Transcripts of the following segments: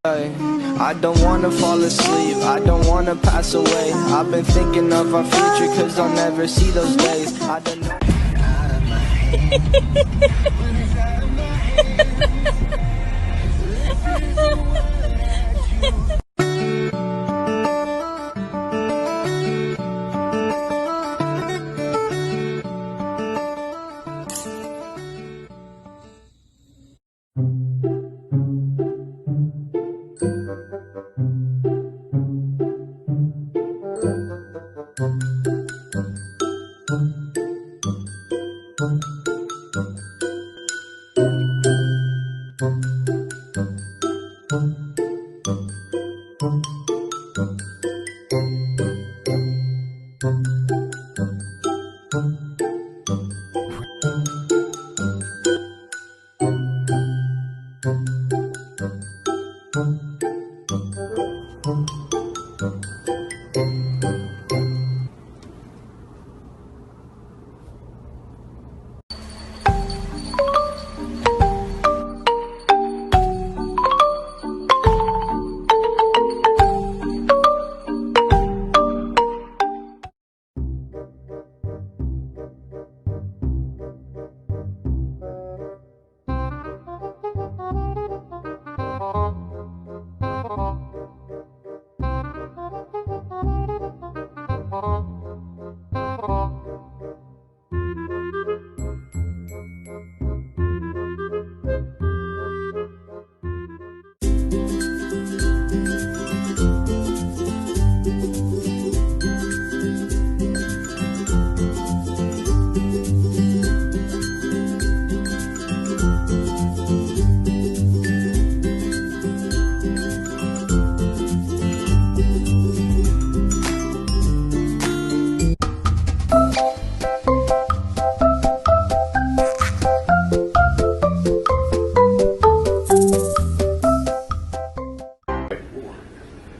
I don't wanna fall asleep, I don't wanna pass away. I've been thinking of our future, cause I'll never see those days. I don't know.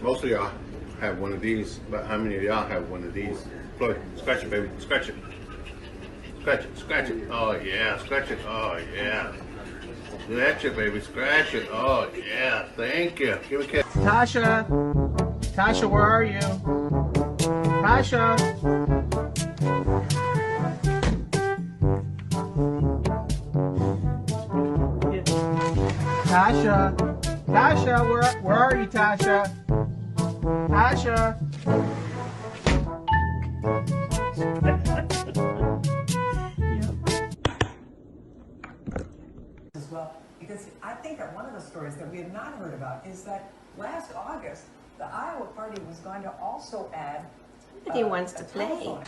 Most of y'all have one of these, but how many of y'all have one of these? Floyd, scratch it, baby. Scratch it. Scratch it. Scratch it. Oh, yeah. Scratch it. Oh, yeah. Scratch it, baby. Scratch it. Oh, yeah. Thank you. Give me a kiss. Tasha. Tasha, where are you? Tasha. Tasha. Tasha, where are you, Tasha? Tasha. As well, because I think that one of the stories that we have not heard about is that last August, the Iowa party was going to also add. Somebody wants to play. Telephone.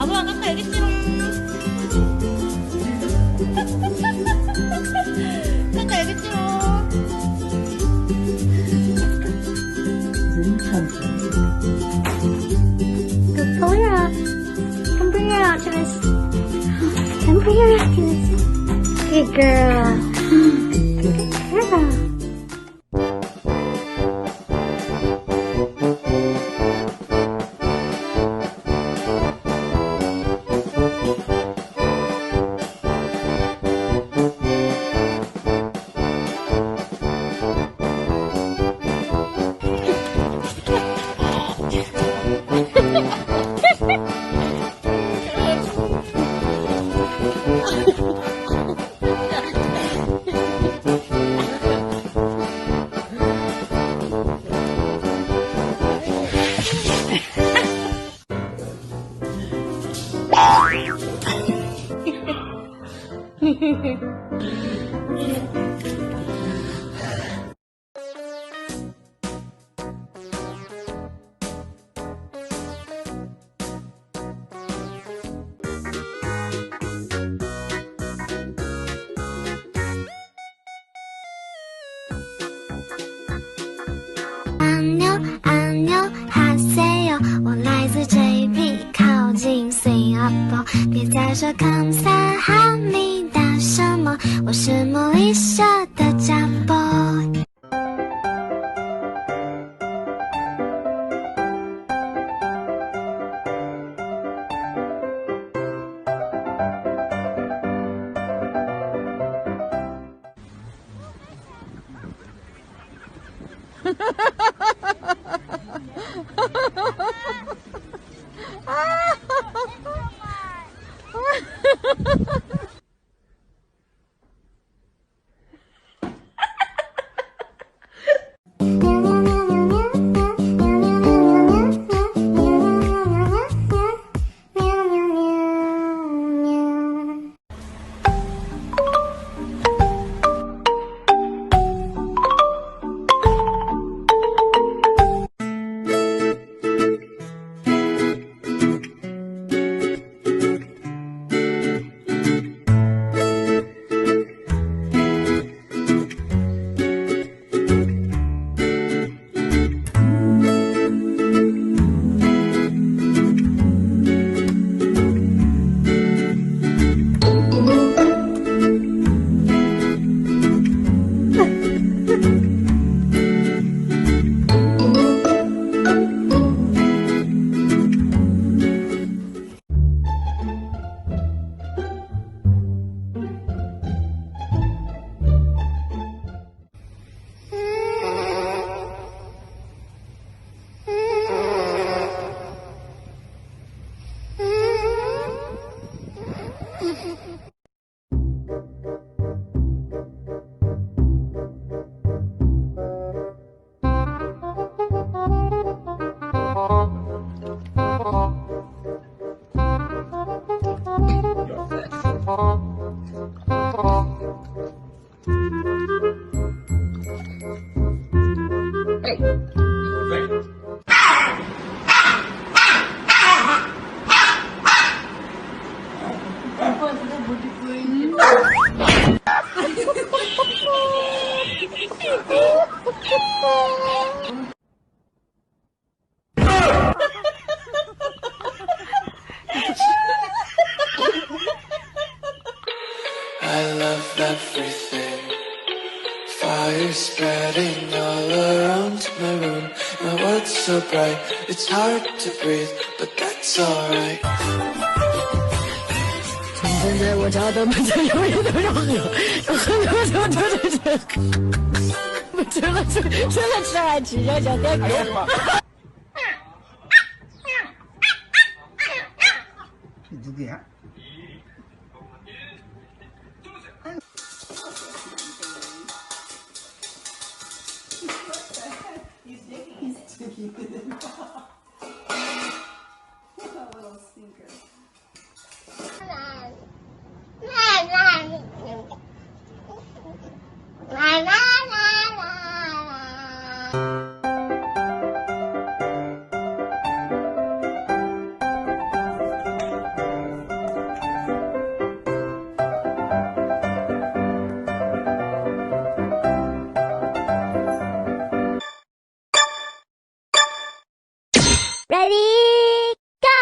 아빠 아까 알겠지롱. 아까 알겠지롱. Go pull her up. Come bring her out to us. Come bring her out to us. Good girl. Good girl. 说감사합니다什么我是茉莉社的家boy I love everything. Fire spreading all around my room. My world's so bright, it's hard to breathe, but that's alright. 现在我家的门前永远都有河，有很多不吃了吃爱吃小小点狗。你这样。Ready, go!